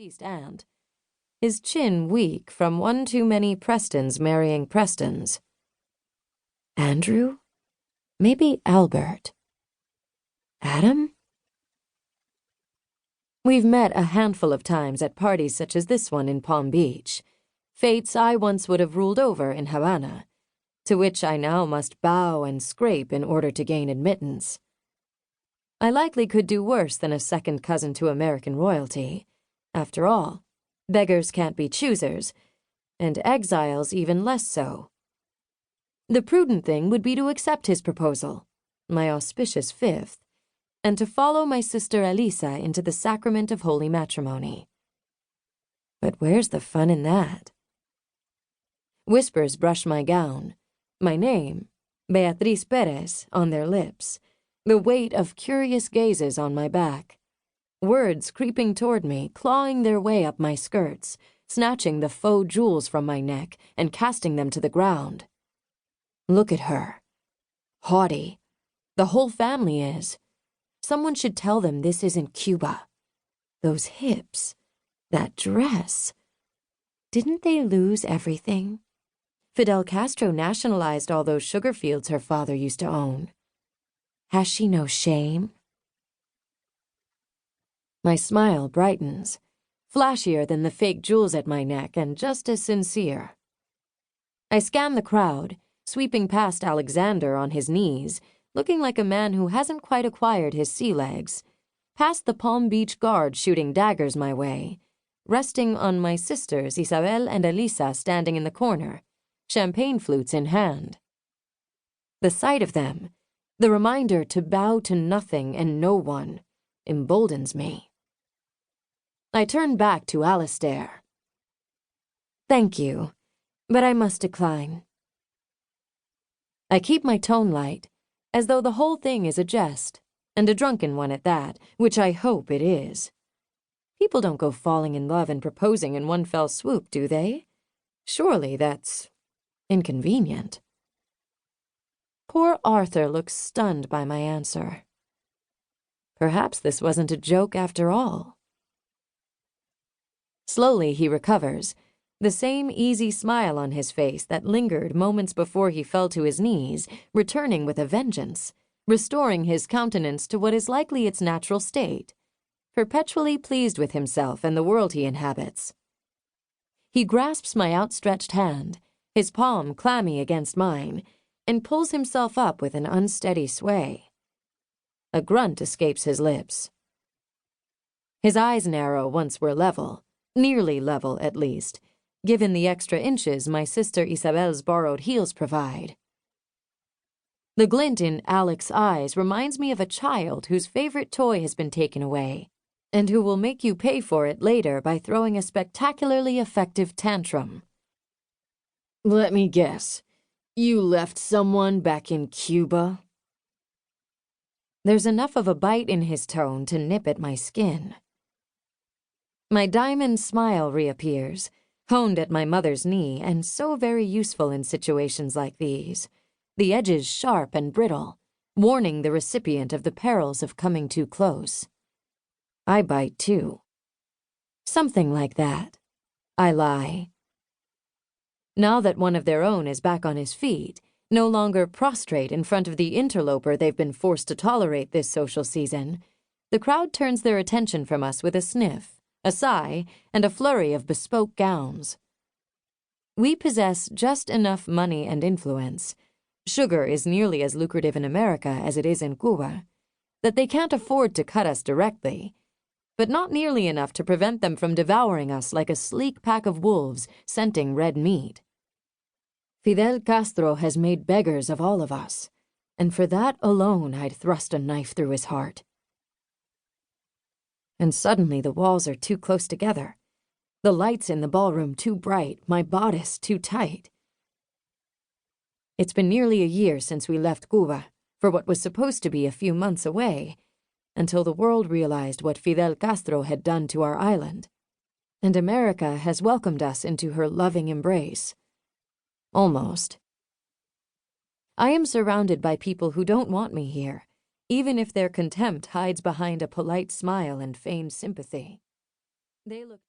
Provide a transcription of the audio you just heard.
deceased aunt, his chin weak from one too many Prestons marrying Prestons. Andrew? Maybe Albert. Adam? We've met a handful of times at parties such as this one in Palm Beach, fates I once would have ruled over in Havana, to which I now must bow and scrape in order to gain admittance. I likely could do worse than a second cousin to American royalty. After all, beggars can't be choosers, and exiles even less so. The prudent thing would be to accept his proposal, my auspicious fifth, and to follow my sister Elisa into the sacrament of holy matrimony. But where's the fun in that? Whispers brush my gown, my name, Beatriz Perezher, on their lips, the weight of curious gazes on my back, words creeping toward me, clawing their way up my skirts, snatching the faux jewels from my neck and casting them to the ground. Look at her. Haughty. The whole family is. Someone should tell them this isn't Cuba. Those hips, that dress. Didn't they lose everything? Fidel Castro nationalized all those sugar fields her father used to own. Has she no shame? My smile brightens, flashier than the fake jewels at my neck and just as sincere. I scan the crowd, sweeping past Alexander on his knees, looking like a man who hasn't quite acquired his sea legs, past the Palm Beach guard shooting daggers my way, resting on my sisters Isabel and Elisa standing in the corner, champagne flutes in hand. The sight of them, the reminder to bow to nothing and no one, emboldens me. I turn back to Alistair. Thank you, but I must decline. I keep my tone light, as though the whole thing is a jest, and a drunken one at that, which I hope it is. People don't go falling in love and proposing in one fell swoop, do they? Surely that's inconvenient. Poor Arthur looks stunned by my answer. Perhaps this wasn't a joke after all. Slowly he recovers, the same easy smile on his face that lingered moments before he fell to his knees, returning with a vengeance, restoring his countenance to what is likely its natural state, perpetually pleased with himself and the world he inhabits. He grasps my outstretched hand, his palm clammy against mine, and pulls himself up with an unsteady sway. A grunt escapes his lips. His eyes narrow once were level, nearly level at least, given the extra inches my sister Isabel's borrowed heels provide. The glint in Alec's eyes reminds me of a child whose favorite toy has been taken away, and who will make you pay for it later by throwing a spectacularly effective tantrum. Let me guess. You left someone back in Cuba? There's enough of a bite in his tone to nip at my skin. My diamond smile reappears, honed at my mother's knee and so very useful in situations like these, the edges sharp and brittle, warning the recipient of the perils of coming too close. I bite too. Something like that. I lie. Now that one of their own is back on his feet, no longer prostrate in front of the interloper they've been forced to tolerate this social season, the crowd turns their attention from us with a sniff, a sigh, and a flurry of bespoke gowns. We possess just enough money and influence — sugar is nearly as lucrative in America as it is in Cuba — that they can't afford to cut us directly, but not nearly enough to prevent them from devouring us like a sleek pack of wolves scenting red meat. Fidel Castro has made beggars of all of us, and for that alone I'd thrust a knife through his heart. And suddenly the walls are too close together, the lights in the ballroom too bright, my bodice too tight. It's been nearly a year since we left Cuba, for what was supposed to be a few months away, until the world realized what Fidel Castro had done to our island, and America has welcomed us into her loving embrace. Almost. I am surrounded by people who don't want me here, even if their contempt hides behind a polite smile and feigned sympathy. They look